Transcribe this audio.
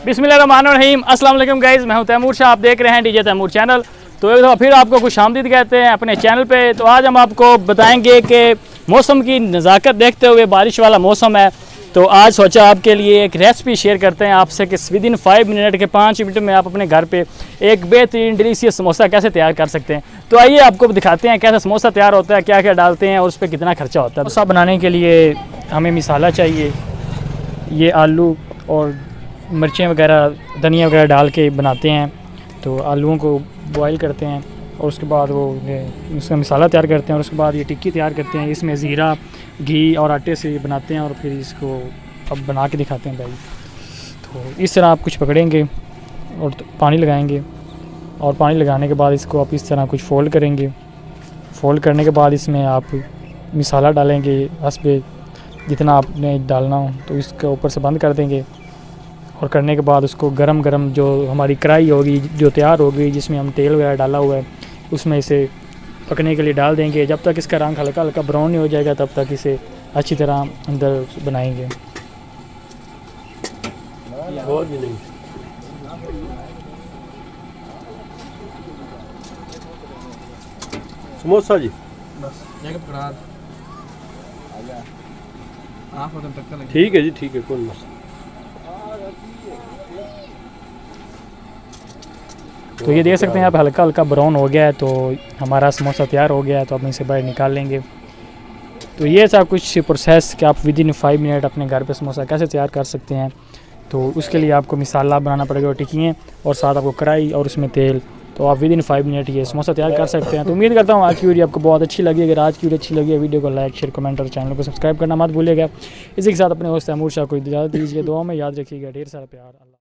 बिस्मिल्लाहिर्रहमानिर्रहीम। अस्सलाम वालेकुम गाइज़, मैं हूं तैमूर शाह, आप देख रहे हैं डीजे तैमूर चैनल। तो एक दफ़ा फिर आपको खुश आमदीद कहते हैं अपने चैनल पे। तो आज हम आपको बताएंगे कि मौसम की नज़ाकत देखते हुए, बारिश वाला मौसम है, तो आज सोचा आपके लिए एक रेसिपी शेयर करते हैं आपसे कि विदिन 5 मिनट के 5 मिनट में आप अपने घर पे एक बेहतरीन डिलीशियस समोसा कैसे तैयार कर सकते हैं। तो आइए आपको दिखाते हैं कैसा समोसा तैयार होता है, क्या क्या डालते हैं और उस पर कितना खर्चा होता है। समोसा बनाने के लिए हमें मसाला चाहिए, ये आलू और मिर्चें वगैरह, धनिया वगैरह डाल के बनाते हैं। तो आलूओं को बॉईल करते हैं और उसके बाद वो उसका मसाला तैयार करते हैं और उसके बाद ये टिक्की तैयार करते हैं। इसमें ज़ीरा, घी और आटे से बनाते हैं और फिर इसको अब बना के दिखाते हैं भाई। तो इस तरह आप कुछ पकड़ेंगे और पानी लगाएंगे और पानी लगाने के बाद इसको आप इस तरह कुछ फ़ोल्ड करेंगे। फ़ोल्ड करने के बाद इसमें आप मसाला डालेंगे हस्बे जितना आपने डालना हो, तो इसके ऊपर से बंद कर देंगे और करने के बाद उसको गरम गरम जो हमारी कढ़ाई होगी जो तैयार होगी, जिसमें हम तेल वगैरह डाला हुआ है, उसमें इसे पकने के लिए डाल देंगे। जब तक इसका रंग हल्का हल्का ब्राउन नहीं हो जाएगा तब तक इसे अच्छी तरह अंदर बनाएंगे। और भी नहीं। समोसा जी बस एक पकड़ा ठीक है जी, ठीक है, कोई मसला। तो ये देख सकते हैं आप, हल्का हल्का ब्राउन हो गया है, तो हमारा समोसा तैयार हो गया है। तो अब इसे बाहर निकाल लेंगे। तो ये था कुछ प्रोसेस कि आप विदिन 5 मिनट अपने घर पे समोसा कैसे तैयार कर सकते हैं। तो उसके लिए आपको मसाला बनाना पड़ेगा और टिक्कियाँ, और साथ आपको कढ़ाई और उसमें तेल। तो आप विदिन 5 मिनट ये समोसा तैयार कर सकते हैं। तो उम्मीद करता हूँ आज की वीडियो आपको बहुत अच्छी लगी। अगर आज की वीडियो अच्छी लगी है, वीडियो को लाइक, शेयर, कमेंट और चैनल को सब्सक्राइब करना मत भूलिएगा। इसी के साथ अपने होस्ट तैमूर शाह को इजाज़त दीजिए। दुआ में याद रखिएगा। ढेर सारा प्यार।